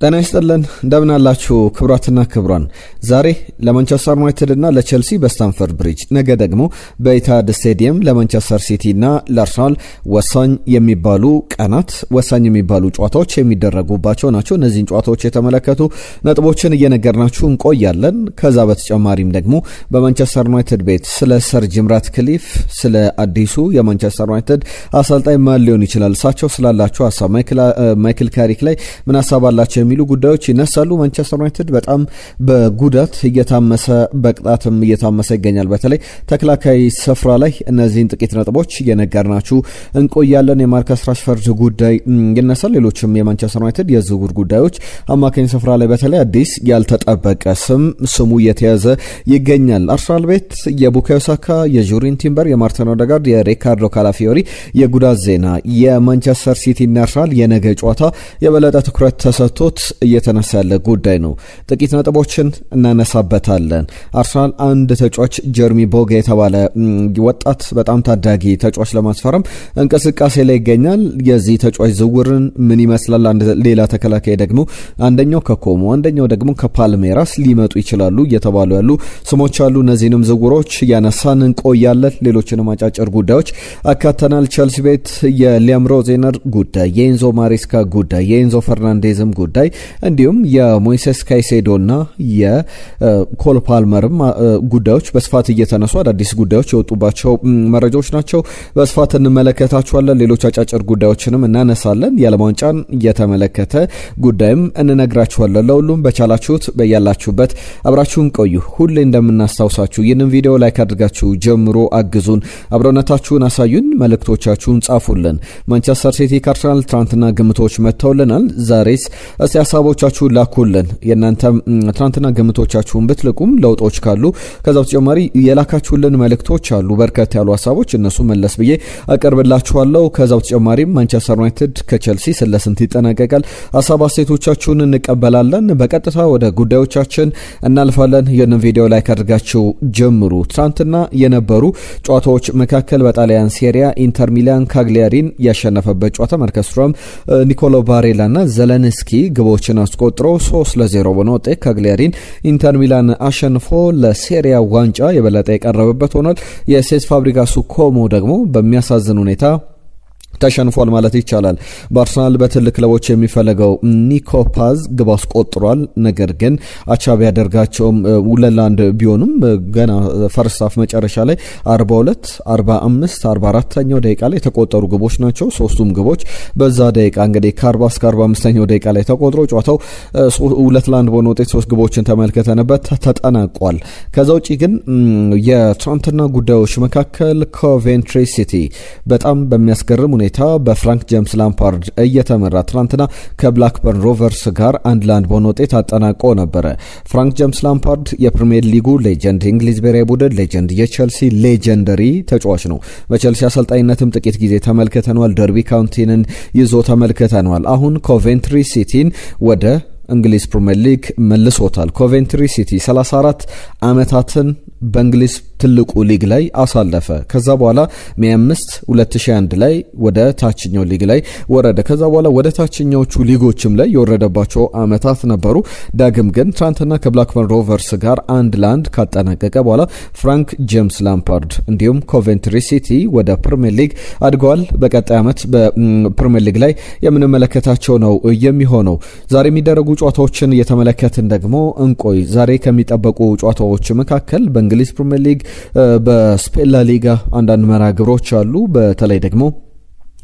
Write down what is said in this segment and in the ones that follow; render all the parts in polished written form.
ጤና ይስጥልን እንደምን አላችሁ ክብራትና ክብራን። ዛሬ ለማንቸስተር ዩናይትድ እና ለቼልሲ በስታንፈርድ ብሪጅ፣ ነገ ደግሞ በኢታድ ስቴዲየም ለማንቸስተር ሲቲ እና ለአርሰናል ወሳኝ የሚባሉ ቀናት ወሳኝ የሚባሉ ጨዋታዎች የሚደረጉባቸው ናቸው። እነዚህን ጨዋታዎች የተመለከቱ ነጥቦችን እየነገርናችሁ እንቆያለን። ከዛ በተጨማሪም ደግሞ በማንቸስተር ዩናይትድ ቤት ስለ ሰር ጂም ራትክሊፍ ስለ አዲሱ የማንቸስተር ዩናይትድ አሰልጣኝ ማን ሊሆን ይችላል እሳቸው ስላላቸው ሀሳብ ማይክል ካሪክ ላይ ምን ሀሳብ አላቸው የሚሉ ጉዳዮች ይነሳሉ። ማንቸስተር ዩናይትድ በጣም በጉዳት እየታመሰ በቅጣትም እየታመሰ ይገኛል። በተለይ ተከላካይ ስፍራ ላይ እነዚህን ጥቂት ነጥቦች እየነገርናችሁ እንቆያለን። የማርከስ ራሽፈርድ ጉዳይ ይነሳል። ሌሎችም የማንቸስተር ዩናይትድ የዝውውር ጉዳዮች አማካኝ ስፍራ ላይ በተለይ አዲስ ያልተጠበቀ ስሙ እየተያዘ ይገኛል። አርሰናል ቤት የቡካዮ ሳካ፣ የጁሪን ቲምበር፣ የማርቲን ኦዴጋርድ፣ የሪካርዶ ካላፊዮሪ የጉዳት ዜና፣ የማንቸስተር ሲቲ እና አርሰናል የነገ ጨዋታ የበለጠ ትኩረት ተሰጥቶት እየተነሳ ያለ ጉዳይ ነው። ጥቂት ነጥቦችን እናነሳበታለን። አርሰናል አንድ ተጫዋች ጀርሚ ቦጋ የተባለ ወጣት በጣም ታዳጊ ተጫዋች ለማስፈረም እንቅስቃሴ ላይ ይገኛል። የዚህ ተጫዋች ዝውውርን ምን ይመስላል? ሌላ ተከላካይ ደግሞ አንደኛው ከኮሞ አንደኛው ደግሞ ከፓልሜራስ ሊመጡ ይችላሉ እየተባሉ ያሉ ስሞች አሉ። እነዚህንም ዝውውሮች ያነሳን እንቆያለን። ሌሎችንም አጫጭር ጉዳዮች አካተናል። ቼልሲ ቤት የሊያም ሮዜነር ጉዳይ፣ የኤንዞ ማሬስካ ጉዳይ፣ የኤንዞ ፈርናንዴዝም ጉዳይ እንዲሁም የሞይሴስ ካይሴዶና የኮል ፓልመርም ጉዳዮች በስፋት እየተነሱ አዳዲስ ጉዳዮች የወጡባቸው መረጃዎች ናቸው። በስፋት እንመለከታቸዋለን። ሌሎች አጫጭር ጉዳዮችንም እናነሳለን። የዓለም ዋንጫን እየተመለከተ ጉዳይም እንነግራችኋለን። ለሁሉም በቻላችሁት በያላችሁበት አብራችሁን ቆዩ። ሁሌ እንደምናስታውሳችሁ ይህንን ቪዲዮ ላይክ አድርጋችሁ ጀምሮ አግዙን፣ አብሮነታችሁን አሳዩን፣ መልእክቶቻችሁን ጻፉልን። ማንቸስተር ሲቲ ከአርሰናል ትናንትና ግምቶች መጥተውልናል። ዛሬስ እስቲ ሀሳቦቻችሁን ላኩልን። የእናንተ ትናንትና ግምቶቻችሁን ብትልቁም ለውጦች ካሉ ከዛ በተጨማሪ የላካችሁልን መልእክቶች አሉ፣ በርከት ያሉ ሀሳቦች፣ እነሱ መለስ ብዬ አቀርብላችኋለሁ። ከዛ በተጨማሪም ማንቸስተር ዩናይትድ ከቼልሲ ስለስንት ይጠናቀቃል ሀሳብ አስተያየቶቻችሁን እንቀበላለን። በቀጥታ ወደ ጉዳዮቻችን እናልፋለን። ይህንን ቪዲዮ ላይክ አድርጋችሁ ጀምሩ። ትናንትና የነበሩ ጨዋታዎች መካከል በጣሊያን ሴሪያ ኢንተር ሚላን ካግሊያሪን ያሸነፈበት ጨዋታ ማርከስ ቱራም፣ ኒኮሎ ባሬላ እና ዘለንስኪ ግቦችን አስቆጥሮ 3-0 በሆነ ውጤት ካግሊያሪን ኢንተር ሚላን አሸንፎ ለሴሪያ ዋንጫ የበለጠ የቀረበበት ሆኗል። የሴስ ፋብሪጋሱ ኮሞ ደግሞ በሚያሳዝን ሁኔታ ተሸንፏል ማለት ይቻላል። በአርሰናል በትልቅ ክለቦች የሚፈለገው ኒኮ ፓዝ ግብ አስቆጥሯል። ነገር ግን አቻ ቢያደርጋቸውም 2-1 ቢሆኑም ገና ፈርስት ሃፍ መጨረሻ ላይ 42፣ 45፣ 44ኛው ደቂቃ ላይ የተቆጠሩ ግቦች ናቸው። ሶስቱም ግቦች በዛ ደቂቃ እንግዲህ ከ40 እስከ 45ኛው ደቂቃ ላይ ተቆጥሮ ጨዋታው 2-1 በሆነ ውጤት 3 ግቦችን ተመልክተንበት ተጠናቋል። ከዛ ውጪ ግን የትናንትና ጉዳዮች መካከል ኮቬንትሪ ሲቲ በጣም በሚያስገርም ሁኔታ በፍራንክ ጄምስ ላምፓርድ እየተመራ ትናንትና ከብላክበርን ሮቨርስ ጋር 1-1 በሆነ ውጤት አጠናቆ ነበረ። ፍራንክ ጄምስ ላምፓርድ የፕሪሚየር ሊጉ ሌጀንድ፣ የእንግሊዝ ብሔራዊ ቡድን ሌጀንድ፣ የቼልሲ ሌጀንደሪ ተጫዋች ነው። በቼልሲ አሰልጣኝነትም ጥቂት ጊዜ ተመልክተነዋል። ደርቢ ካውንቲንን ይዞ ተመልክተነዋል። አሁን ኮቬንትሪ ሲቲን ወደ እንግሊዝ ፕሪሚየር ሊግ መልሶታል። ኮቬንትሪ ሲቲ 34 ዓመታትን በእንግሊዝ ትልቁ ሊግ ላይ አሳለፈ። ከዛ በኋላ ሜይ 5 2001 ላይ ወደ ታችኛው ሊግ ላይ ወረደ። ከዛ በኋላ ወደ ታችኛዎቹ ሊጎችም ላይ የወረደባቸው ዓመታት ነበሩ። ዳግም ግን ትናንትና ከብላክበርን ሮቨርስ ጋር 1-1 ካጠናቀቀ በኋላ ፍራንክ ጄምስ ላምፓርድ እንዲሁም ኮቬንትሪ ሲቲ ወደ ፕሪሚየር ሊግ አድገዋል። በቀጣይ ዓመት በፕሪሚየር ሊግ ላይ የምንመለከታቸው ነው የሚሆነው። ዛሬ የሚደረጉ ጨዋታዎችን እየተመለከትን ደግሞ እንቆይ። ዛሬ ከሚጠበቁ ጨዋታዎች መካከል በእንግሊዝ ፕሪሚየር ሊግ በስፔን ላ ሊጋ አንዳንድ መርሃ ግብሮች አሉ። በተለይ ደግሞ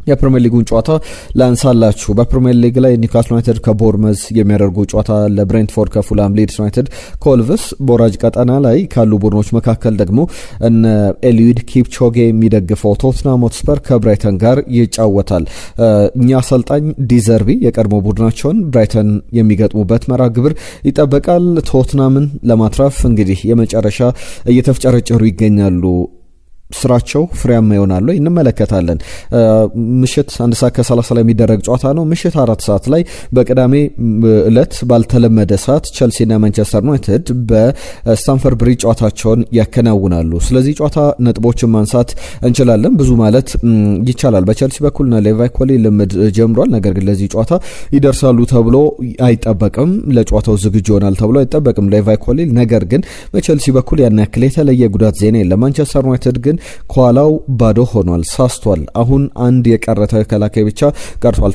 የፕሪሚየር ሊጉን ጨዋታ ላንሳላችሁ። በፕሪሚየር ሊግ ላይ ኒውካስል ዩናይትድ ከቦርመዝ የሚያደርጉ ጨዋታ፣ ለብሬንትፎርድ ከፉላም፣ ሊድስ ዩናይትድ ከወልቭስ በወራጅ ቀጠና ላይ ካሉ ቡድኖች መካከል ደግሞ እነ ኤልዩድ ኪፕቾጌ የሚደግፈው ቶትናም ሆትስፐር ከብራይተን ጋር ይጫወታል። እኛ አሰልጣኝ ዲዘርቢ የቀድሞ ቡድናቸውን ብራይተን የሚገጥሙበት መርሃ ግብር ይጠበቃል። ቶትናምን ለማትረፍ እንግዲህ የመጨረሻ እየተፍጨረጨሩ ይገኛሉ። ስራቸው ፍሬያማ ይሆናል እንመለከታለን። ምሽት 1:30 ላይ የሚደረግ ጨዋታ ነው። ምሽት 4 ሰዓት ላይ በቅዳሜ ዕለት ባልተለመደ ሰዓት ቸልሲና ማንቸስተር ዩናይትድ በስታንፈርድ ብሪጅ ጨዋታቸውን ያከናውናሉ። ስለዚህ ጨዋታ ነጥቦችን ማንሳት እንችላለን፣ ብዙ ማለት ይቻላል። በቸልሲ በኩልና ሌቫይ ኮሊ ልምድ ጀምሯል። ነገር ግን ለዚህ ጨዋታ ይደርሳሉ ተብሎ አይጠበቅም። ለጨዋታው ዝግጁ ይሆናል ተብሎ አይጠበቅም ሌቫይ ኮሊ። ነገር ግን በቸልሲ በኩል ያን ያክል የተለየ ጉዳት ዜና የለም። ማንቸስተር ዩናይትድ ግን ከኋላው ባዶ ሆኗል፣ ሳስቷል። አሁን አንድ የቀረ ተከላካይ ብቻ ቀርቷል።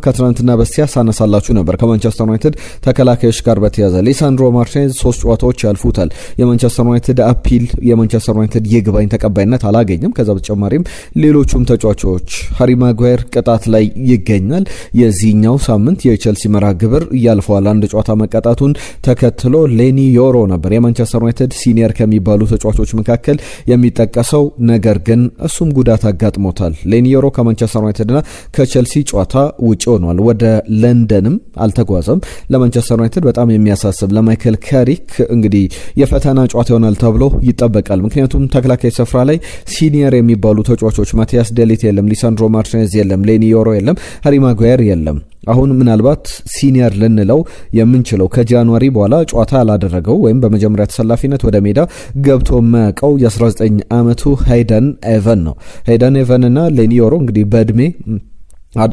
ከትናንትና በስቲያ ሳነሳላችሁ ነበር ከማንቸስተር ዩናይትድ ተከላካዮች ጋር በተያዘ ሊሳንድሮ ማርቲኔዝ 3 ጨዋታዎች ያልፉታል። የማንቸስተር ዩናይትድ አፒል የማንቸስተር ዩናይትድ ይግባኝ ተቀባይነት አላገኘም። ከዛ በተጨማሪም ሌሎቹም ተጫዋቾች ሃሪ ማጓየር ቅጣት ላይ ይገኛል። የዚህኛው ሳምንት የቼልሲ መርሃ ግብር ያልፈዋል። አንድ ጨዋታ መቀጣቱን ተከትሎ ሌኒ ዮሮ ነበር የማንቸስተር ዩናይትድ ሲኒየር ከሚባሉ ተጫዋቾች መካከል የሚጠቀሰው። ነገር ግን እሱም ጉዳት አጋጥሞታል። ሌኒ ዮሮ ከማንቸስተር ዩናይትድና ከቸልሲ ጨዋታ ውጭ ሆኗል። ወደ ለንደንም አልተጓዘም። ለማንቸስተር ዩናይትድ በጣም የሚያሳስብ ለማይክል ካሪክ እንግዲህ የፈተና ጨዋታ ይሆናል ተብሎ ይጠበቃል። ምክንያቱም ተከላካይ ስፍራ ላይ ሲኒየር የሚባሉ ተጫዋቾች ማቲያስ ዴሊት የለም፣ ሊሳንድሮ ማርቲኔዝ የለም፣ ሌኒ ዮሮ የለም፣ ሃሪ ማጓየር የለም። አሁን ምናልባት ሲኒየር ልንለው የምንችለው ከጃንዋሪ በኋላ ጨዋታ ያላደረገው ወይም በመጀመሪያ ተሰላፊነት ወደ ሜዳ ገብቶ የማያውቀው የ19 ዓመቱ ሄይደን ኤቨን ነው። ሄይደን ኤቨን እና ሌኒ ዮሮ እንግዲህ በእድሜ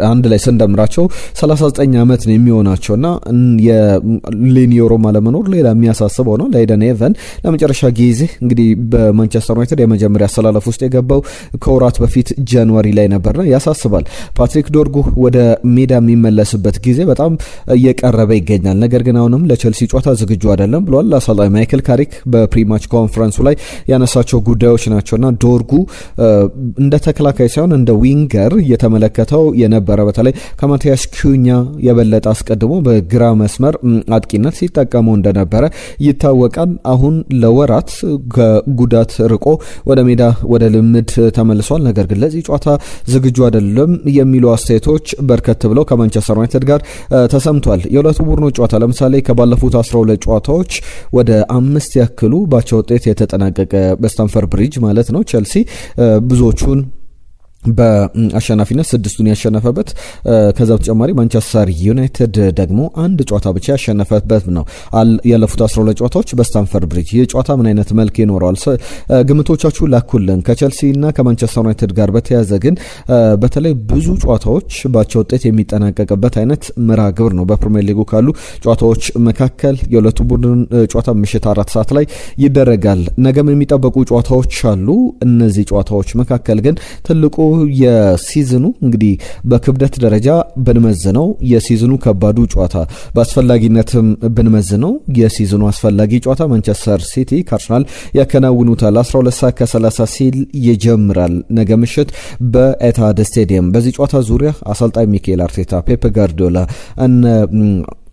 አንድ ላይ ስንደምራቸው 39 ዓመት ነው የሚሆናቸውና የሌኒ ዮሮ አለመኖር ሌላ የሚያሳስበው ነው። ለሄይደን ኤቨን ለመጨረሻ ጊዜ እንግዲህ በማንቸስተር ዩናይትድ የመጀመሪያ አሰላለፍ ውስጥ የገባው ከወራት በፊት ጃንዋሪ ላይ ነበርና ያሳስባል። ፓትሪክ ዶርጉ ወደ ሜዳ የሚመለስበት ጊዜ በጣም እየቀረበ ይገኛል። ነገር ግን አሁንም ለቸልሲ ጨዋታ ዝግጁ አይደለም ብሏል አሰልጣኝ ማይክል ካሪክ በፕሪማች ኮንፈረንሱ ላይ ያነሳቸው ጉዳዮች ናቸውና ዶርጉ እንደ ተከላካይ ሳይሆን እንደ ዊንገር እየተመለከተው የነበረ በተለይ ከማቲያስ ኩኛ የበለጠ አስቀድሞ በግራ መስመር አጥቂነት ሲጠቀሙ እንደነበረ ይታወቃል። አሁን ለወራት ከጉዳት ርቆ ወደ ሜዳ ወደ ልምድ ተመልሷል። ነገር ግን ለዚህ ጨዋታ ዝግጁ አይደለም የሚሉ አስተያየቶች በርከት ብለው ከማንቸስተር ዩናይትድ ጋር ተሰምቷል። የሁለቱ ቡድኖች ጨዋታ ለምሳሌ ከባለፉት 12 ጨዋታዎች ወደ 5 ያክሉ ባቻ ውጤት የተጠናቀቀ በስታንፈርድ ብሪጅ ማለት ነው። ቸልሲ ብዙዎቹን በአሸናፊነት 6ቱን ያሸነፈበት፣ ከዛ በተጨማሪ ማንቸስተር ዩናይትድ ደግሞ አንድ ጨዋታ ብቻ ያሸነፈበት ነው። ያለፉት 12 ጨዋታዎች በስታንፈርድ ብሪጅ። ይህ ጨዋታ ምን አይነት መልክ ይኖረዋል? ግምቶቻችሁ ላኩልን። ከቸልሲና ከማንቸስተር ዩናይትድ ጋር በተያያዘ ግን በተለይ ብዙ ጨዋታዎች ባቻ ውጤት የሚጠናቀቅበት አይነት መርሃ ግብር ነው። በፕሪሚየር ሊጉ ካሉ ጨዋታዎች መካከል የሁለቱ ቡድን ጨዋታ ምሽት 4 ሰዓት ላይ ይደረጋል። ነገም የሚጠበቁ ጨዋታዎች አሉ። እነዚህ ጨዋታዎች መካከል ግን ትልቁ የሲዝኑ እንግዲህ በክብደት ደረጃ ብንመዝነው የሲዝኑ ከባዱ ጨዋታ፣ በአስፈላጊነትም ብንመዝነው የሲዝኑ አስፈላጊ ጨዋታ ማንቸስተር ሲቲ ከአርሰናል ያከናውኑታል። 12 ሰዓት ከ30 ሲል ይጀምራል ነገ ምሽት በኤታሃድ ስቴዲየም። በዚህ ጨዋታ ዙሪያ አሰልጣኝ ሚኬል አርቴታ፣ ፔፕ ጋርዲዮላ፣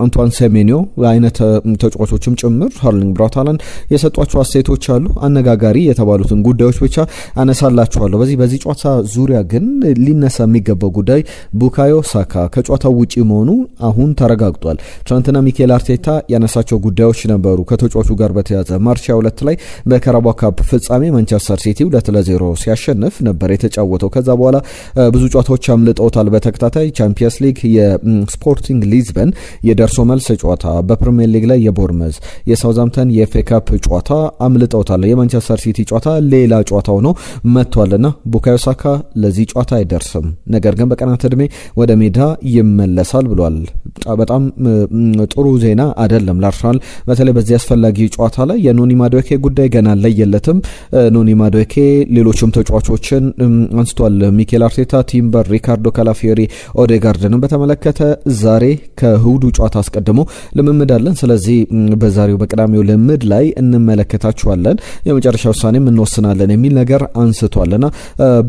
አንቷን ሴሜኒዮ አይነት ተጫዋቾችም ጭምር ሃርሊንግ ብራውት ሃላንድ የሰጧቸው አስተያየቶች አሉ። አነጋጋሪ የተባሉትን ጉዳዮች ብቻ አነሳላችኋለሁ። በዚህ ጨዋታ ዙሪያ ግን ሊነሳ የሚገባው ጉዳይ ቡካዮ ሳካ ከጨዋታው ውጪ መሆኑ አሁን ተረጋግጧል። ትናንትና ሚኬል አርቴታ ያነሳቸው ጉዳዮች ነበሩ ከተጫዋቹ ጋር በተያያዘ። ማርች 2 ላይ በካራባኦ ካፕ ፍጻሜ ማንቸስተር ሲቲ 2-0 ሲያሸንፍ ነበር የተጫወተው። ከዛ በኋላ ብዙ ጨዋታዎች አምልጠውታል በተከታታይ ቻምፒየንስ ሊግ፣ የስፖርቲንግ ሊዝበን የደርሶ መልስ ጨዋታ፣ በፕሪሚየር ሊግ ላይ የቦርመዝ፣ የሳውዛምፕተን የኤፍኤ ካፕ ጨዋታ አምልጠውታል። የማንቸስተር ሲቲ ጨዋታ ሌላ ጨዋታ ሆኖ መጥቷልና ቡካዮ ሳካ ለዚህ ጨዋታ አይደርስም፣ ነገር ግን በቀናት ዕድሜ ወደ ሜዳ ይመለሳል ብሏል። በጣም ጥሩ ዜና አይደለም ለአርሰናል። በተለይ በዚህ አስፈላጊ ጨዋታ ላይ የኖኒ ማዱዌኬ ጉዳይ ገና አልለየለትም። ኖኒ ማዱዌኬ ሌሎችም ተጫዋቾችን አንስቷል ሚኬል አርቴታ። ቲምበር፣ ሪካርዶ ካላፊዮሪ፣ ኦዴጋርድንም በተመለከተ ዛሬ ከእሁዱ ጨዋታ አስቀድሞ ልምምድ አለን። ስለዚህ በዛሬው በቅዳሜው ልምምድ ላይ እንመለከታችኋለን፣ የመጨረሻ ውሳኔም እንወስናለን የሚል ነገር አንስቷልና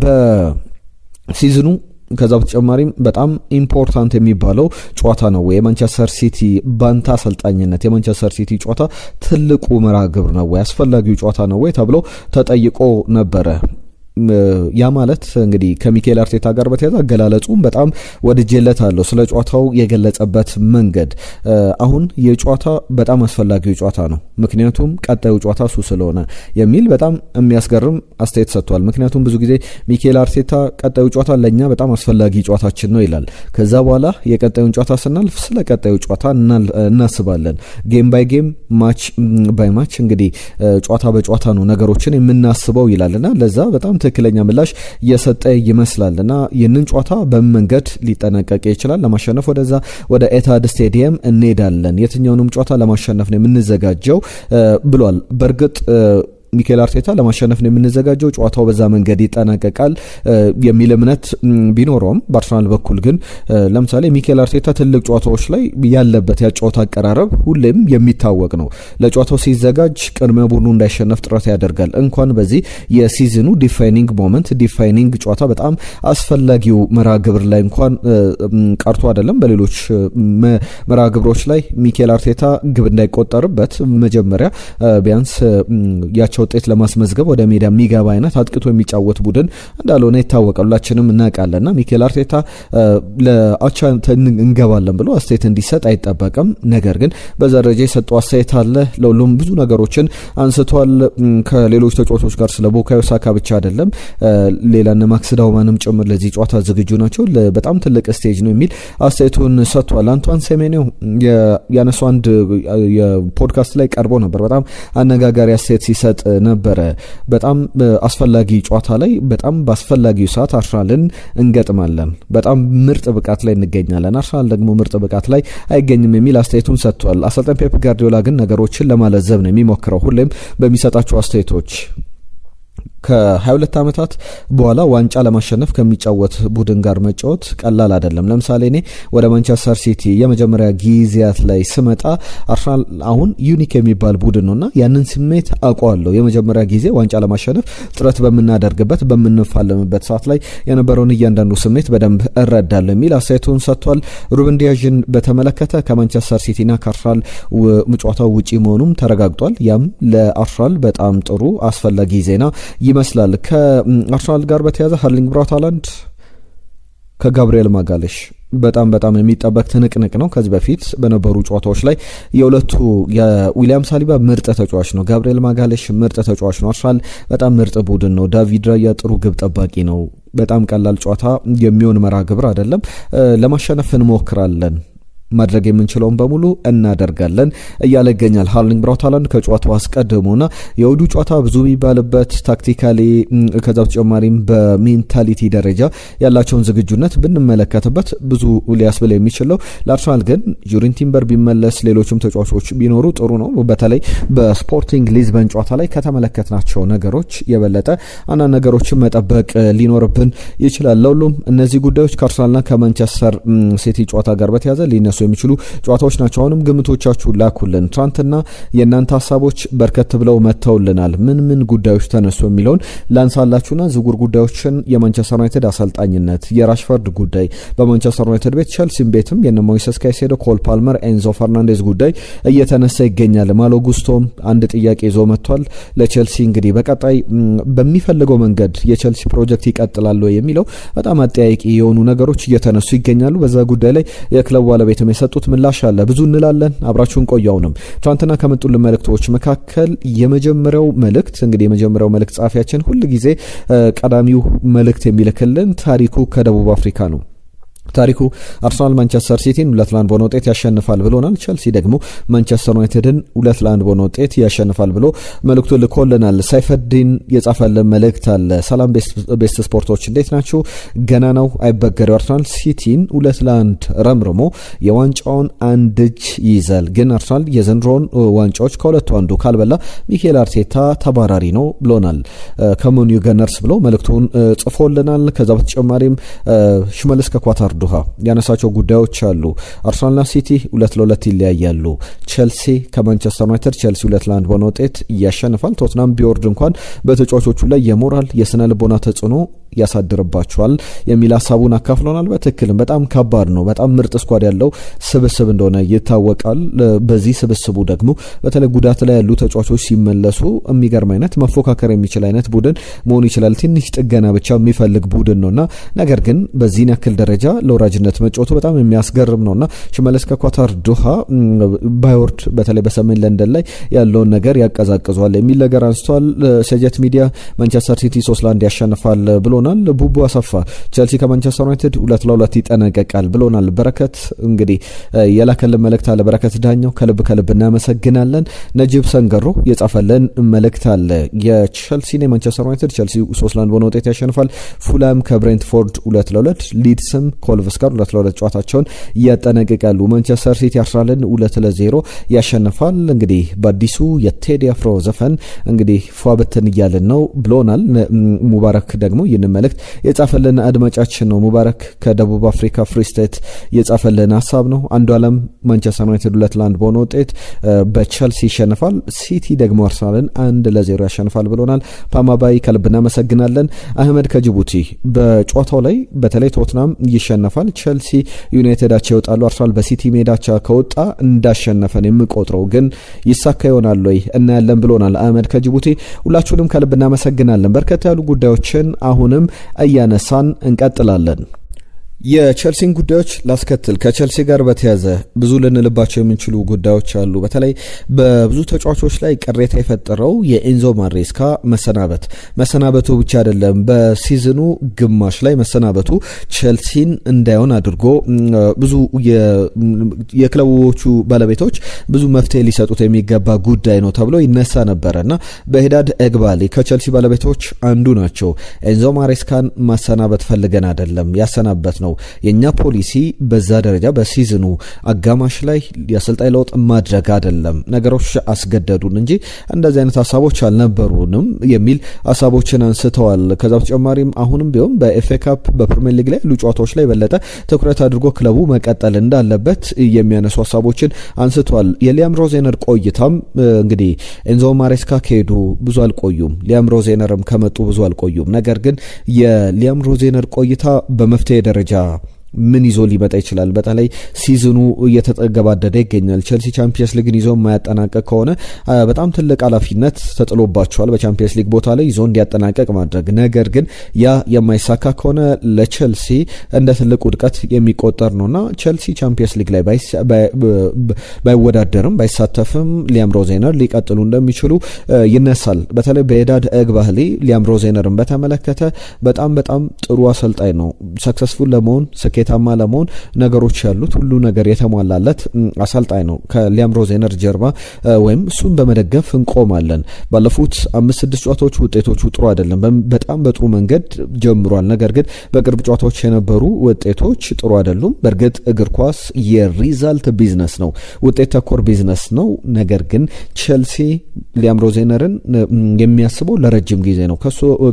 በሲዝኑ ከዛ በተጨማሪም በጣም ኢምፖርታንት የሚባለው ጨዋታ ነው ወይ የማንቸስተር ሲቲ ባንታ አሰልጣኝነት የማንቸስተር ሲቲ ጨዋታ ትልቁ መርሃ ግብር ነው ወይ አስፈላጊው ጨዋታ ነው ወይ ተብሎ ተጠይቆ ነበረ። ያ ማለት እንግዲህ ከሚኬል አርቴታ ጋር በተያያዘ አገላለጹም በጣም ወድጄለታለሁ። ስለ ጨዋታው የገለጸበት መንገድ አሁን የጨዋታ በጣም አስፈላጊው ጨዋታ ነው፣ ምክንያቱም ቀጣዩ ጨዋታ እሱ ስለሆነ የሚል በጣም የሚያስገርም አስተያየት ሰጥቷል። ምክንያቱም ብዙ ጊዜ ሚኬል አርቴታ ቀጣዩ ጨዋታ ለኛ በጣም አስፈላጊ ጨዋታችን ነው ይላል። ከዛ በኋላ የቀጣዩን ጨዋታ ስናልፍ ስለ ቀጣዩ ጨዋታ እናስባለን። ጌም ባይ ጌም፣ ማች ባይ ማች እንግዲህ ጨዋታ በጨዋታ ነው ነገሮችን የምናስበው ይላልና ለዛ በጣም ትክክለኛ ምላሽ እየሰጠ ይመስላልና ይህንን ጨዋታ በመንገድ ሊጠናቀቅ ይችላል። ለማሸነፍ ወደ ኤታድ ስቴዲየም እንሄዳለን፣ የትኛውንም ጨዋታ ለማሸነፍ ነው የምንዘጋጀው ብሏል። በእርግጥ ሚኬል አርቴታ ለማሸነፍ ነው የምንዘጋጀው፣ ጨዋታው በዛ መንገድ ይጠናቀቃል የሚል እምነት ቢኖረውም በአርሰናል በኩል ግን ለምሳሌ ሚኬል አርቴታ ትልቅ ጨዋታዎች ላይ ያለበት ያጨዋታ አቀራረብ ሁሌም የሚታወቅ ነው። ለጨዋታው ሲዘጋጅ ቅድመ ቡድኑ እንዳይሸነፍ ጥረት ያደርጋል። እንኳን በዚህ የሲዝኑ ዲፋይኒንግ ሞመንት ዲፋይኒንግ ጨዋታ በጣም አስፈላጊው መርሃ ግብር ላይ እንኳን ቀርቶ አይደለም በሌሎች መርሃ ግብሮች ላይ ሚኬል አርቴታ ግብ እንዳይቆጠርበት መጀመሪያ ቢያንስ ያቸው ውጤት ለማስመዝገብ ወደ ሜዳ የሚገባ አይነት አጥቅቶ የሚጫወት ቡድን እንዳልሆነ ይታወቃል፣ ሁላችንም እናውቃለንና ሚኬል አርቴታ ለአቻ እንገባለን ብሎ አስተያየት እንዲሰጥ አይጠበቅም። ነገር ግን በዛ ደረጃ የሰጠው አስተያየት አለ። ለሁሉም ብዙ ነገሮችን አንስቷል። ከሌሎች ተጫዋቾች ጋር ስለ ቡካዮ ሳካ ብቻ አይደለም ሌላና ማክስ ዳውማንም ጭምር ለዚህ ጨዋታ ዝግጁ ናቸው፣ በጣም ትልቅ ስቴጅ ነው የሚል አስተያየቱን ሰጥቷል። አንቷን ሴሜኒዮ ያነሱ አንድ የፖድካስት ላይ ቀርቦ ነበር። በጣም አነጋጋሪ አስተያየት ሲሰጥ ነበረ። በጣም አስፈላጊ ጨዋታ ላይ በጣም በአስፈላጊው ሰዓት አርሰናልን እንገጥማለን፣ በጣም ምርጥ ብቃት ላይ እንገኛለን፣ አርሰናል ደግሞ ምርጥ ብቃት ላይ አይገኝም የሚል አስተያየቱን ሰጥቷል። አሰልጣኝ ፔፕ ጋርዲዮላ ግን ነገሮችን ለማለዘብ ነው የሚሞክረው ሁሌም በሚሰጣቸው አስተያየቶች። ከ22 ዓመታት በኋላ ዋንጫ ለማሸነፍ ከሚጫወት ቡድን ጋር መጫወት ቀላል አይደለም። ለምሳሌ እኔ ወደ ማንቸስተር ሲቲ የመጀመሪያ ጊዜያት ላይ ስመጣ አርሰናል አሁን ዩኒክ የሚባል ቡድን ነውና ያንን ስሜት አውቀዋለሁ። የመጀመሪያ ጊዜ ዋንጫ ለማሸነፍ ጥረት በምናደርግበት በምንፋለምበት ሰዓት ላይ የነበረውን እያንዳንዱ ስሜት በደንብ እረዳለሁ የሚል አስተያየቱን ሰጥቷል። ሩበን ዲያዥን በተመለከተ ከማንቸስተር ሲቲና ከአርሰናል ጨዋታው ውጪ መሆኑም ተረጋግጧል። ያም ለአርሰናል በጣም ጥሩ አስፈላጊ ዜና ይመስላል። ከአርሰናል ጋር በተያያዘ ሃርሊንግ ብራውት ሃላንድ ከጋብሪኤል ማጋሌሽ በጣም የሚጠበቅ ትንቅንቅ ነው። ከዚህ በፊት በነበሩ ጨዋታዎች ላይ የሁለቱ የዊሊያም ሳሊባ ምርጥ ተጫዋች ነው፣ ጋብሪኤል ማጋሌሽ ምርጥ ተጫዋች ነው። አርሰናል በጣም ምርጥ ቡድን ነው። ዳቪድ ራያ ጥሩ ግብ ጠባቂ ነው። በጣም ቀላል ጨዋታ የሚሆን መርሃ ግብር አይደለም። ለማሸነፍ እንሞክራለን፣ ማድረግ የምንችለውን በሙሉ እናደርጋለን እያለ ይገኛል ሃርሊንግ ብራውት ሃላንድ ከጨዋታው አስቀድሞና የውዱ ጨዋታ ብዙ የሚባልበት ታክቲካሊ ከዛ በተጨማሪም በሜንታሊቲ ደረጃ ያላቸውን ዝግጁነት ብንመለከትበት ብዙ ሊያስብል የሚችለው ለአርሰናል ግን ዩሪን ቲምበር ቢመለስ ሌሎችም ተጫዋቾች ቢኖሩ ጥሩ ነው። በተለይ በስፖርቲንግ ሊዝበን ጨዋታ ላይ ከተመለከትናቸው ነገሮች የበለጠ አንዳንድ ነገሮችን መጠበቅ ሊኖርብን ይችላል። ለሁሉም እነዚህ ጉዳዮች ከአርሰናልና ከማንቸስተር ሲቲ ጨዋታ ጋር በተያያዘ ሊነሱ የሚችሉ ጨዋታዎች ናቸው። አሁንም ግምቶቻችሁ ላኩልን። ትናንትና የእናንተ ሀሳቦች በርከት ብለው መጥተውልናል። ምን ጉዳዮች ተነሱ የሚለውን ላንሳላችሁና ዝውውር ጉዳዮችን የማንቸስተር ዩናይትድ አሰልጣኝነት፣ የራሽፈርድ ጉዳይ በማንቸስተር ዩናይትድ ቤት ቸልሲም ቤትም የነ ሞይሰስ ካይሴዶ፣ ኮል ፓልመር፣ ኤንዞ ፈርናንዴዝ ጉዳይ እየተነሳ ይገኛል። ማሎ ጉስቶም አንድ ጥያቄ ይዞ መጥቷል ለቸልሲ። እንግዲህ በቀጣይ በሚፈልገው መንገድ የቸልሲ ፕሮጀክት ይቀጥላል የሚለው በጣም አጠያቂ የሆኑ ነገሮች እየተነሱ ይገኛሉ። በዛ ጉዳይ ላይ የክለቡ ባለቤት የሰጡት ምላሽ አለ። ብዙ እንላለን። አብራችሁን ቆያውንም ትናንትና ከመጡልን መልእክቶች መካከል የመጀመሪያው መልእክት ጻፊያችን ሁል ጊዜ ቀዳሚው መልእክት የሚልክልን ታሪኩ ከደቡብ አፍሪካ ነው። ታሪኩ አርሰናል ማንቸስተር ሲቲን 2-1 በሆነ ውጤት ያሸንፋል ብሎናል። ቸልሲ ደግሞ ማንቸስተር ዩናይትድን 2-1 በሆነ ውጤት ያሸንፋል ብሎ መልእክቱ ልኮልናል። ሳይፈዲን የጻፈልን መልእክት አለ። ሰላም ቤስት ስፖርቶች እንዴት ናችሁ? ገና ነው አይበገሬው አርሰናል ሲቲን 2-1 ረምርሞ የዋንጫውን አንድ እጅ ይይዛል። ግን አርሰናል የዘንድሮውን ዋንጫዎች ከሁለቱ አንዱ ካልበላ ሚኬል አርቴታ ተባራሪ ነው ብሎናል። ከሞኒዩ ገነርስ ብሎ መልእክቱን ጽፎልናል። ከዛ በተጨማሪም ሽመልስ ከኳታር ዱሃ ያነሳቸው ጉዳዮች አሉ። አርሰናልና ሲቲ 2-2 ይለያያሉ። ቸልሲ ከማንቸስተር ዩናይትድ ቸልሲ 2-1 በሆነ ውጤት ያሸንፋል። ቶትናም ቢወርድ እንኳን በተጫዋቾቹ ላይ የሞራል የስነ ልቦና ተጽዕኖ ያሳድርባቸዋል የሚል ሐሳቡን አካፍሎናል። በትክክልም በጣም ከባድ ነው። በጣም ምርጥ ስኳድ ያለው ስብስብ እንደሆነ ይታወቃል። በዚህ ስብስቡ ደግሞ በተለይ ጉዳት ላይ ያሉ ተጫዋቾች ሲመለሱ የሚገርም አይነት መፎካከር የሚችል አይነት ቡድን መሆን ይችላል። ትንሽ ጥገና ብቻ የሚፈልግ ቡድን ነውና ነገር ግን በዚህ ያክል ደረጃ ለወራጅነት መጫወቱ በጣም የሚያስገርም ነውና ሽመለስ ከኳታር ዶሃ ባይወርድ በተለይ በሰሜን ለንደን ላይ ያለውን ነገር ያቀዛቅዟል የሚል ነገር አንስቷል። ሸጀት ሚዲያ ማንቸስተር ሲቲ 3-1 ያሸንፋል ብሎናል። ቡቡ አሰፋ ቸልሲ ከማንቸስተር ዩናይትድ 2-2 ይጠናቀቃል ብሎናል። በረከት እንግዲህ የላከልን መልእክት አለ። በረከት ዳኛው ከልብ እናመሰግናለን። ነጂብ ሰንገሮ የጻፈልን መልእክት አለ። የቸልሲና የማንቸስተር ዩናይትድ ቸልሲ 3-1 በሆነ ውጤት ያሸንፋል። ፉላም ከብሬንትፎርድ 2-2፣ ሊድስም ኮልቭስ ጋር 2-2 ጨዋታቸውን ያጠናቅቃሉ። ማንቸስተር ሲቲ አርሰናልን 2-0 ያሸንፋል። እንግዲህ በአዲሱ የቴዲ አፍሮ ዘፈን እንግዲህ ፏብትን እያልን ነው ብሎናል። ሙባረክ ደግሞ ይህን መልእክት የጻፈልን አድማጫችን ነው። ሙባረክ ከደቡብ አፍሪካ ፍሪ ስቴት የጻፈልን ሀሳብ ነው። አንዱ ዓለም ማንቸስተር ዩናይትድ 2-1 በሆነ ውጤት በቸልሲ ይሸንፋል፣ ሲቲ ደግሞ አርሰናልን 1-0 ያሸንፋል ብሎናል። ፓማባይ ከልብ እናመሰግናለን። አህመድ ከጅቡቲ በጨዋታው ላይ በተለይ ቶትናም ይሸነፋል፣ ቸልሲ ዩናይትዳቸው ይወጣሉ፣ አርሰናል በሲቲ ሜዳቻ ከወጣ እንዳሸነፈን የምቆጥረው ግን ይሳካ ይሆናል ወይ እናያለን ብሎናል። አህመድ ከጅቡቲ ሁላችሁንም ከልብ እናመሰግናለን። በርከት ያሉ ጉዳዮችን አሁንም እያነሳን እንቀጥላለን። የቸልሲን ጉዳዮች ላስከትል። ከቸልሲ ጋር በተያዘ ብዙ ልንልባቸው የምንችሉ ጉዳዮች አሉ። በተለይ በብዙ ተጫዋቾች ላይ ቅሬታ የፈጠረው የኤንዞ ማሬስካ መሰናበቱ ብቻ አይደለም፣ በሲዝኑ ግማሽ ላይ መሰናበቱ ቸልሲን እንዳይሆን አድርጎ ብዙ የክለቦቹ ባለቤቶች ብዙ መፍትሄ ሊሰጡት የሚገባ ጉዳይ ነው ተብሎ ይነሳ ነበረና በሂዳድ ኤግባሊ ከቸልሲ ባለቤቶች አንዱ ናቸው። ኤንዞ ማሬስካን ማሰናበት ፈልገን አይደለም ያሰናበት ነው የኛ ፖሊሲ በዛ ደረጃ በሲዝኑ አጋማሽ ላይ የአሰልጣኝ ለውጥ ማድረግ አይደለም፣ ነገሮች አስገደዱን እንጂ እንደዚህ አይነት ሐሳቦች አልነበሩንም የሚል ሐሳቦችን አንስተዋል። ከዛ በተጨማሪም አሁንም ቢሆን በኤፍኤ ካፕ በፕሪሚየር ሊግ ላይ ያሉ ጨዋታዎች ላይ በለጠ ትኩረት አድርጎ ክለቡ መቀጠል እንዳለበት የሚያነሱ ሐሳቦችን አንስተዋል። የሊያም ሮዜነር ቆይታም እንግዲህ ኤንዞ ማሬስካ ከሄዱ ብዙ አልቆዩም፣ ሊያም ሮዜነርም ከመጡ ብዙ አልቆዩም። ነገር ግን የሊያም ሮዜነር ቆይታ በመፍትሄ ደረጃ ምን ይዞ ሊመጣ ይችላል? በተለይ ሲዝኑ እየተጠገባደደ ይገኛል። ቸልሲ ቻምፒየንስ ሊግን ይዞ የማያጠናቀቅ ከሆነ በጣም ትልቅ ኃላፊነት ተጥሎባቸዋል በቻምፒየንስ ሊግ ቦታ ላይ ይዞ እንዲያጠናቀቅ ማድረግ። ነገር ግን ያ የማይሳካ ከሆነ ለቸልሲ እንደ ትልቅ ውድቀት የሚቆጠር ነውና ቸልሲ ቻምፒየንስ ሊግ ላይ ባይወዳደርም ባይሳተፍም ሊያም ሮዜነር ሊቀጥሉ እንደሚችሉ ይነሳል። በተለይ በኤዳድ ኤግባህሊ ሊያም ሮዜነርን በተመለከተ በጣም ጥሩ አሰልጣኝ ነው። ሰክሰስፉል ለመሆን ስኬታማ ለመሆን ነገሮች ያሉት ሁሉ ነገር የተሟላለት አሰልጣኝ ነው። ከሊያም ሮዜነር ጀርባ ወይም እሱን በመደገፍ እንቆማለን። ባለፉት 5-6 ጨዋታዎች ውጤቶቹ ጥሩ አይደለም፣ በጣም በጥሩ መንገድ ጀምሯል። ነገር ግን በቅርብ ጨዋታዎች የነበሩ ውጤቶች ጥሩ አይደሉም። በእርግጥ እግር ኳስ የሪዛልት ቢዝነስ ነው፣ ውጤት ተኮር ቢዝነስ ነው። ነገር ግን ቸልሲ ሊያም ሮዜነርን የሚያስበው ለረጅም ጊዜ ነው።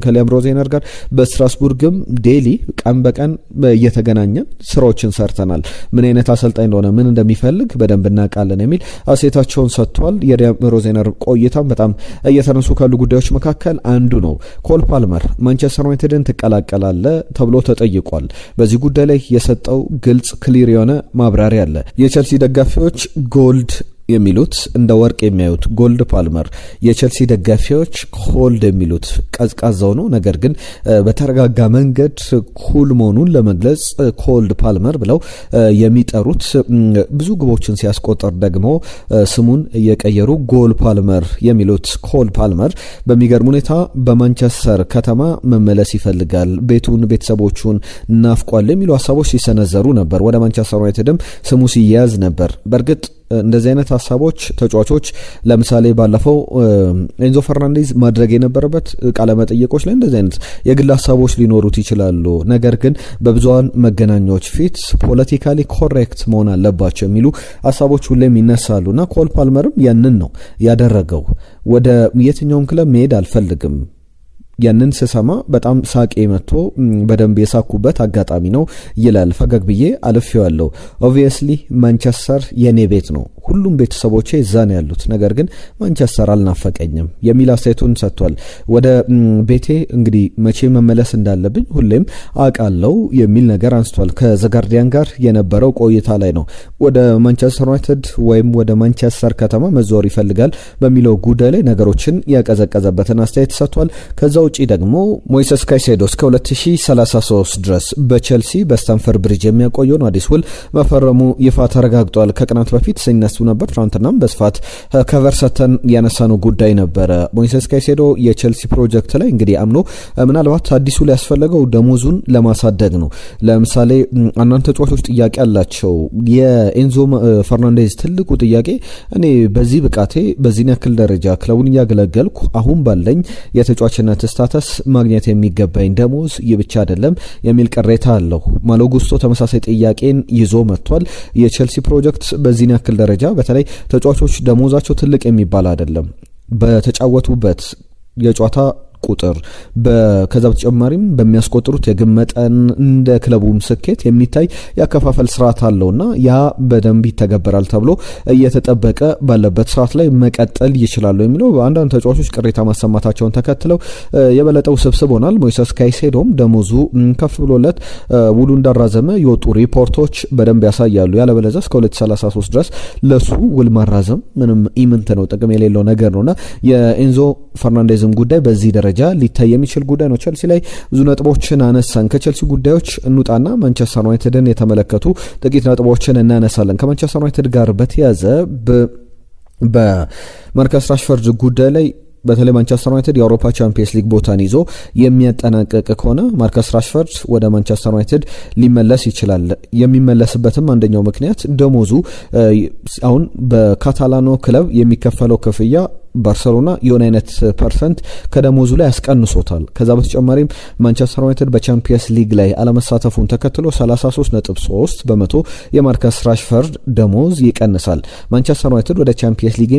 ከሊያም ሮዜነር ጋር በስትራስቡርግም ዴሊ ቀን በቀን እየተገናኘን ስራዎችን ሰርተናል። ምን አይነት አሰልጣኝ እንደሆነ ምን እንደሚፈልግ በደንብ እናውቃለን የሚል አስተያየታቸውን ሰጥቷል። የሊያም ሮዜነር ቆይታም በጣም እየተነሱ ካሉ ጉዳዮች መካከል አንዱ ነው። ኮል ፓልመር ማንቸስተር ዩናይትድን ትቀላቀላለ ተብሎ ተጠይቋል። በዚህ ጉዳይ ላይ የሰጠው ግልጽ ክሊር የሆነ ማብራሪያ አለ። የቸልሲ ደጋፊዎች ጎልድ የሚሉት እንደ ወርቅ የሚያዩት ጎልድ ፓልመር፣ የቸልሲ ደጋፊዎች ኮልድ የሚሉት ቀዝቃዛው ነው። ነገር ግን በተረጋጋ መንገድ ኩል መሆኑን ለመግለጽ ኮልድ ፓልመር ብለው የሚጠሩት፣ ብዙ ግቦችን ሲያስቆጠር ደግሞ ስሙን እየቀየሩ ጎል ፓልመር የሚሉት ኮል ፓልመር በሚገርም ሁኔታ በማንቸስተር ከተማ መመለስ ይፈልጋል፣ ቤቱን ቤተሰቦቹን ናፍቋል የሚሉ ሀሳቦች ሲሰነዘሩ ነበር። ወደ ማንቸስተር ዩናይትድም ስሙ ሲያያዝ ነበር። በእርግጥ እንደዚህ አይነት ሀሳቦች ተጫዋቾች ለምሳሌ ባለፈው ኤንዞ ፈርናንዴዝ ማድረግ የነበረበት ቃለ መጠይቆች ላይ እንደዚህ አይነት የግል ሀሳቦች ሊኖሩት ይችላሉ። ነገር ግን በብዙሃን መገናኛዎች ፊት ፖለቲካሊ ኮሬክት መሆን አለባቸው የሚሉ ሀሳቦች ሁሌም ይነሳሉና ኮል ፓልመርም ያንን ነው ያደረገው። ወደ የትኛውም ክለብ መሄድ አልፈልግም፣ ያንን ስሰማ በጣም ሳቄ መጥቶ በደንብ የሳኩበት አጋጣሚ ነው ይላል። ፈገግ ብዬ አልፌዋለሁ። ኦብቪየስሊ ማንቸስተር የኔ ቤት ነው፣ ሁሉም ቤተሰቦቼ እዛ ነው ያሉት፣ ነገር ግን ማንቸስተር አልናፈቀኝም የሚል አስተያየቱን ሰጥቷል። ወደ ቤቴ እንግዲህ መቼ መመለስ እንዳለብኝ ሁሌም አውቃለሁ የሚል ነገር አንስቷል። ከዘጋርዲያን ጋር የነበረው ቆይታ ላይ ነው ወደ ማንቸስተር ዩናይትድ ወይም ወደ ማንቸስተር ከተማ መዞር ይፈልጋል በሚለው ጉዳይ ላይ ነገሮችን ያቀዘቀዘበትን አስተያየት ሰጥቷል። ከዛ ውጪ ደግሞ ሞይሰስ ካይሴዶ እስከ 2033 ድረስ በቼልሲ በስታንፈርድ ብሪጅ የሚያቆየውን አዲስ ውል መፈረሙ ይፋ ተረጋግጧል። ከቀናት በፊት ሲነሱ ነበር። ትናንትናም በስፋት ከቨር ሰተን ያነሳነው ጉዳይ ነበረ። ሞይሰስ ካይሴዶ የቼልሲ ፕሮጀክት ላይ እንግዲህ አምኖ ምናልባት አዲሱ ላይ ያስፈለገው ደሞዙን ለማሳደግ ነው። ለምሳሌ አንዳንድ ተጫዋቾች ጥያቄ አላቸው። የኤንዞ ፈርናንዴዝ ትልቁ ጥያቄ እኔ በዚህ ብቃቴ በዚህ ያክል ደረጃ ክለቡን እያገለገልኩ አሁን ባለኝ የተጫዋችነት ስታተስ ማግኘት የሚገባኝ ደሞዝ ይህ ብቻ አይደለም የሚል ቅሬታ አለው። ማሎ ጉስቶ ተመሳሳይ ጥያቄን ይዞ መጥቷል። የቼልሲ ፕሮጀክት በዚህ ያክል ደረጃ በተለይ ተጫዋቾች ደሞዛቸው ትልቅ የሚባል አይደለም በተጫወቱበት የጨዋታ ቁጥር ከዛ በተጨማሪም በሚያስቆጥሩት የግብ መጠን እንደ ክለቡም ስኬት የሚታይ ያከፋፈል ስርዓት አለውና ያ በደንብ ይተገበራል ተብሎ እየተጠበቀ ባለበት ስርዓት ላይ መቀጠል ይችላሉ የሚለው አንዳንድ ተጫዋቾች ቅሬታ ማሰማታቸውን ተከትለው የበለጠው ስብስብ ሆናል። ሞይሰስ ካይሴዶም ደሞዙ ከፍ ብሎለት ውሉ እንዳራዘመ የወጡ ሪፖርቶች በደንብ ያሳያሉ። ያለበለዚያ እስከ 2033 ድረስ ለሱ ውል ማራዘም ምንም ኢምንት ነው፣ ጥቅም የሌለው ነገር ነውና የኤንዞ ፈርናንዴዝም ጉዳይ በዚህ ደረጃ ሊታይ የሚችል ጉዳይ ነው። ቼልሲ ላይ ብዙ ነጥቦችን አነሳን። ከቼልሲ ጉዳዮች እንውጣና ማንቸስተር ዩናይትድን የተመለከቱ ጥቂት ነጥቦችን እናነሳለን። ከማንቸስተር ዩናይትድ ጋር በተያያዘ በማርከስ ራሽፎርድ ጉዳይ ላይ በተለይ ማንቸስተር ዩናይትድ የአውሮፓ ቻምፒየንስ ሊግ ቦታን ይዞ የሚያጠናቅቅ ከሆነ ማርከስ ራሽፎርድ ወደ ማንቸስተር ዩናይትድ ሊመለስ ይችላል። የሚመለስበትም አንደኛው ምክንያት ደሞዙ አሁን በካታላኖ ክለብ የሚከፈለው ክፍያ ባርሰሎና የሆነ አይነት ፐርሰንት ከደሞዙ ላይ ያስቀንሶታል። ከዛ በተጨማሪም ማንቸስተር ዩናይትድ በቻምፒየንስ ሊግ ላይ አለመሳተፉን ተከትሎ 33.3 በመቶ የማርከስ ራሽፎርድ ደሞዝ ይቀንሳል። ማንቸስተር ዩናይትድ ወደ ቻምፒየንስ ሊግ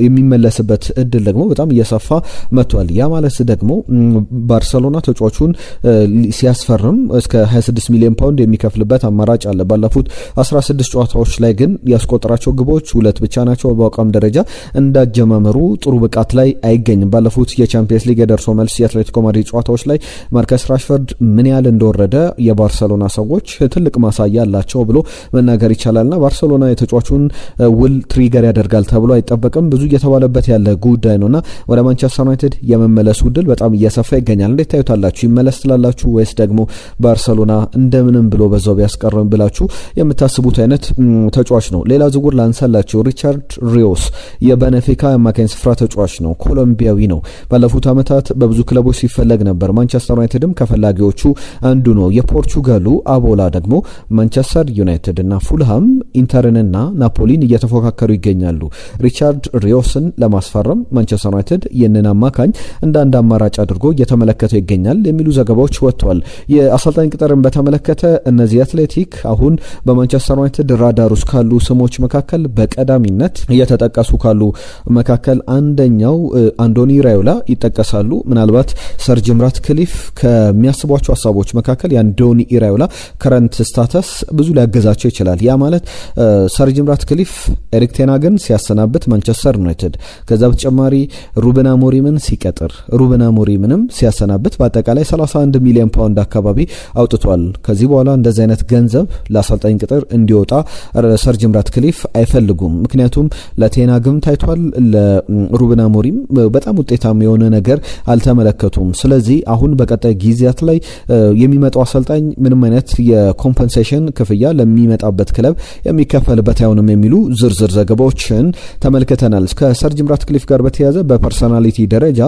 የሚመለስበት እድል ደግሞ በጣም እየሰፋ መጥቷል። ያ ማለት ደግሞ ባርሰሎና ተጫዋቹን ሲያስፈርም እስከ 26 ሚሊዮን ፓውንድ የሚከፍልበት አማራጭ አለ። ባለፉት 16 ጨዋታዎች ላይ ግን ያስቆጠራቸው ግቦች 2 ብቻ ናቸው። በአቋም ደረጃ እንዳጀማመሩ ጥሩ ብቃት ላይ አይገኝም። ባለፉት የቻምፒየንስ ሊግ የደርሶ መልስ የአትሌቲኮ ማድሪድ ጨዋታዎች ላይ ማርከስ ራሽፎርድ ምን ያህል እንደወረደ የባርሰሎና ሰዎች ትልቅ ማሳያ አላቸው ብሎ መናገር ይቻላልና ባርሰሎና የተጫዋቹን ውል ትሪገር ያደርጋል ተብሎ አይጠበቅም። ብዙ እየተባለበት ያለ ጉዳይ ነውና ወደ ማንቸስተር ዩናይትድ የመመለሱ ድል በጣም እየሰፋ ይገኛል። እንዴት ታዩታላችሁ? ይመለስ ትላላችሁ ወይስ ደግሞ ባርሰሎና እንደምንም ብሎ በዛው ቢያስቀርም ብላችሁ የምታስቡት አይነት ተጫዋች ነው? ሌላ ዝውውር ላንሳላችሁ። ሪቻርድ ሪዮስ የቤኔፊካ አማካኝ ስፍራ ተጫዋች ነው። ኮሎምቢያዊ ነው። ባለፉት ዓመታት በብዙ ክለቦች ሲፈለግ ነበር። ማንቸስተር ዩናይትድም ከፈላጊዎቹ አንዱ ነው። የፖርቹጋሉ አቦላ ደግሞ ማንቸስተር ዩናይትድ እና ፉልሃም ኢንተርንና ናፖሊን እየተፎካከሩ ይገኛሉ። ሪቻርድ ሪዮስን ለማስፈረም ማንቸስተር ዩናይትድ ይህንን አማካኝ እንደ አንድ አማራጭ አድርጎ እየተመለከተው ይገኛል የሚሉ ዘገባዎች ወጥቷል። የአሰልጣኝ ቅጥርን በተመለከተ እነዚህ አትሌቲክ አሁን በማንቸስተር ዩናይትድ ራዳር ውስጥ ካሉ ስሞች መካከል በቀዳሚነት እየተጠቀሱ ካሉ መካከል አንደኛው አንዶኒ ራዮላ ይጠቀሳሉ። ምናልባት ሰር ጂም ራትክሊፍ ከሚያስቧቸው ሀሳቦች መካከል የአንዶኒ ራዮላ ከረንት ስታተስ ብዙ ሊያገዛቸው ይችላል። ያ ማለት ሰር ጂም ራትክሊፍ ኤሪክ ቴን ሃግን ሲያሰናብት ማንቸስተር ዩናይትድ፣ ከዛ በተጨማሪ ሩበን አሞሪምን ሲቀጥር ሩበን አሞሪምንም ሲያሰናብት በአጠቃላይ 31 ሚሊዮን ፓውንድ አካባቢ አውጥቷል። ከዚህ በኋላ እንደዚህ አይነት ገንዘብ ለአሰልጣኝ ቅጥር እንዲወጣ ሰር ጂም ራትክሊፍ አይፈልጉም። ምክንያቱም ለቴን ሃግም ታይቷል፣ ለሩበን አሞሪም በጣም ውጤታማ የሆነ ነገር አልተመለከቱም። ስለዚህ አሁን በቀጣይ ጊዜያት ላይ የሚመጣው አሰልጣኝ ምንም አይነት የኮምፐንሴሽን ክፍያ ለሚመጣበት ክለብ የሚከፈልበት አይሆንም የሚሉ ዝርዝር ዘገባዎችን ተመልክተናል። ከሰር ጂም ራትክሊፍ ጋር በተያያዘ በፐርሶናሊቲ ደረጃ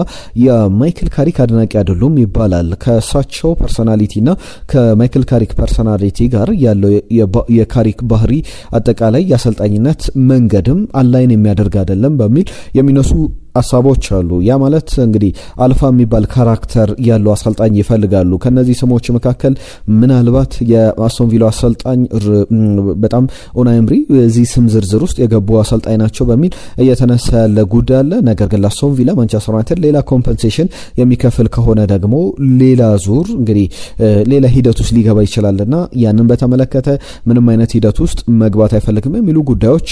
የማይክል ካሪክ አድናቂ አይደሉም ይባላል። ከእሳቸው ፐርሶናሊቲና ከማይክል ካሪክ ፐርሶናሊቲ ጋር ያለው የካሪክ ባህሪ አጠቃላይ የአሰልጣኝነት መንገድም አላይን የሚያደርግ አይደለም በሚል የሚነሱ ሐሳቦች አሉ። ያ ማለት እንግዲህ አልፋ የሚባል ካራክተር ያለው አሰልጣኝ ይፈልጋሉ። ከነዚህ ስሞች መካከል ምናልባት የአስቶን ቪላ አሰልጣኝ በጣም ኡናይ ኤምሪ እዚህ ስም ዝርዝር ውስጥ የገቡ አሰልጣኝ ናቸው በሚል እየተነሳ ያለ ጉዳይ አለ። ነገር ግን ለአስቶን ቪላ ማንቸስተር ዩናይትድ ሌላ ኮምፐንሴሽን የሚከፍል ከሆነ ደግሞ ሌላ ዙር እንግዲህ ሌላ ሂደት ውስጥ ሊገባ ይችላልና ያንን በተመለከተ ምንም አይነት ሂደት ውስጥ መግባት አይፈልግም የሚሉ ጉዳዮች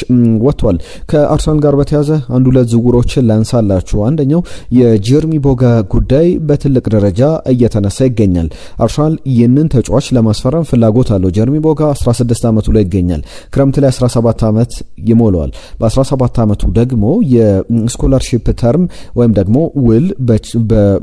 ወጥቷል። ከአርሰናል ጋር በተያያዘ አንድ ሁለት ዝውውሮችን ላንሳላችሁ። አንደኛው የጀርሚ ቦጋ ጉዳይ በትልቅ ደረጃ እየተነሳ ይገኛል። አርሰናል ይህንን ተጫዋች ለማስፈረም ፍላጎት አለው። ጀርሚ ቦጋ 16 ዓመቱ ላይ ይገኛል። ክረምት ላይ 17 ዓመት ይሞላዋል። በ17 ዓመቱ ደግሞ የስኮላርሺፕ ተርም ወይም ደግሞ ውል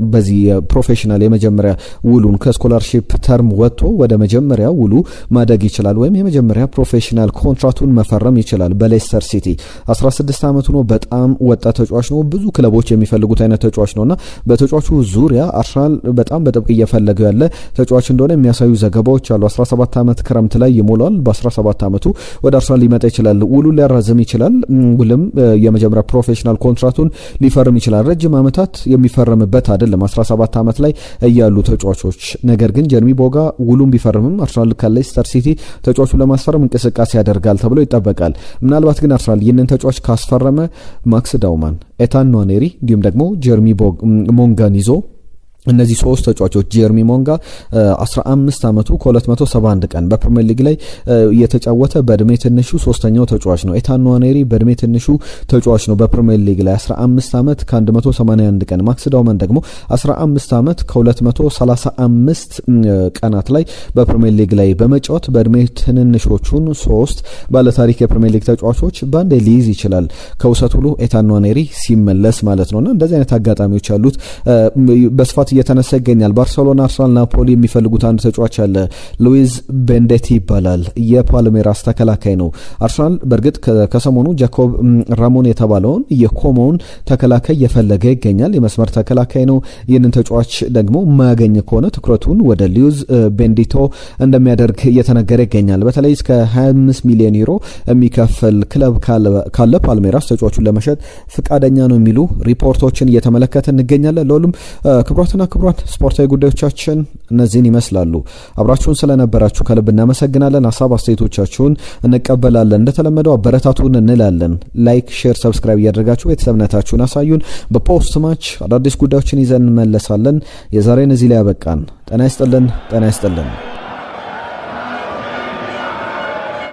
በዚህ ፕሮፌሽናል የመጀመሪያ ውሉን ከስኮላርሺፕ ተርም ወጥቶ ወደ መጀመሪያ ውሉ ማደግ ይችላል ወይም የመጀመሪያ ፕሮፌሽናል ኮንትራክቱን መፈረም ይችላል በሌስተር ሲቲ። 16 ዓመቱ ነው። በጣም ወጣት ተጫዋች ነው። ብዙ ክለቦች የሚፈልጉት አይነት ተጫዋች ነውና በተጫዋቹ ዙሪያ አርሰናል በጣም በጥብቅ እየፈለገው ያለ ተጫዋች እንደሆነ የሚያሳዩ ዘገባዎች አሉ። 17 ዓመት ክረምት ላይ ይሞላል። በ17 ዓመቱ ወደ አርሰናል ሊመጣ ይችላል። ውሉን ሊያራዝም ይችላል። ውልም የመጀመሪያ ፕሮፌሽናል ኮንትራክቱን ሊፈርም ይችላል። ረጅም ዓመታት የሚፈርምበት አይደለም 17 ዓመት ላይ እያሉ ተጫዋቾች። ነገር ግን ጀርሚ ቦጋ ውሉን ቢፈርምም አርሰናል ከሌስተር ሲቲ ተጫዋቹን ለማስፈረም እንቅስቃሴ ያደርጋል ተብሎ ይጠበቃል። ምናልባት ግን አርሰናል ይህንን ተጫዋች ካስፈረመ ማክስ ዳውማን፣ ኤታን ንዋኔሪ እንዲሁም ደግሞ ጀርሚ ሞንጋን ይዞ እነዚህ ሶስት ተጫዋቾች ጀርሚ ሞንጋ 15 ዓመቱ ከ271 ቀን በፕሪሚየር ሊግ ላይ የተጫወተ በእድሜ ትንሹ ሶስተኛው ተጫዋች ነው። ኤታን ንዋኔሪ በእድሜ ትንሹ ተጫዋች ነው በፕሪሚየር ሊግ ላይ 15 ዓመት ከ181 ቀን። ማክስ ዳውማን ደግሞ 15 ዓመት ከ235 ቀናት ላይ በፕሪሚየር ሊግ ላይ በመጫወት በእድሜ ትንንሾቹን ሶስት ባለታሪክ የፕሪሚየር ሊግ ተጫዋቾች ባንዴ ሊይዝ ይችላል ከውሰት ሁሉ ኤታን ንዋኔሪ ሲመለስ ማለት ነውና እንደዚህ አይነት አጋጣሚዎች ያሉት በስፋት እየተነሳ ይገኛል። ባርሴሎና፣ አርሰናል፣ ናፖሊ የሚፈልጉት አንድ ተጫዋች አለ። ሉዊዝ ቤንዴቲ ይባላል። የፓልሜራስ ተከላካይ ነው። አርሰናል በእርግጥ ከሰሞኑ ጃኮብ ራሞን የተባለውን የኮሞውን ተከላካይ እየፈለገ ይገኛል። የመስመር ተከላካይ ነው። ይህንን ተጫዋች ደግሞ ማያገኝ ከሆነ ትኩረቱን ወደ ሉዊዝ ቤንዲቶ እንደሚያደርግ እየተነገረ ይገኛል። በተለይ እስከ 25 ሚሊዮን ዩሮ የሚከፍል ክለብ ካለ ፓልሜራስ ተጫዋቹን ለመሸጥ ፍቃደኛ ነው የሚሉ ሪፖርቶችን እየተመለከተ እንገኛለን። ለሁሉም ክቡራትና ክቡራን ስፖርታዊ ጉዳዮቻችን እነዚህን ይመስላሉ። አብራችሁን ስለነበራችሁ ከልብ እናመሰግናለን። ሀሳብ አስተያየቶቻችሁን እንቀበላለን። እንደተለመደው አበረታቱን እንላለን። ላይክ፣ ሼር፣ ሰብስክራይብ እያደረጋችሁ ቤተሰብነታችሁን አሳዩን። በፖስት ማች አዳዲስ ጉዳዮችን ይዘን እንመለሳለን። የዛሬን እዚህ ላይ ያበቃን። ጤና ይስጥልን።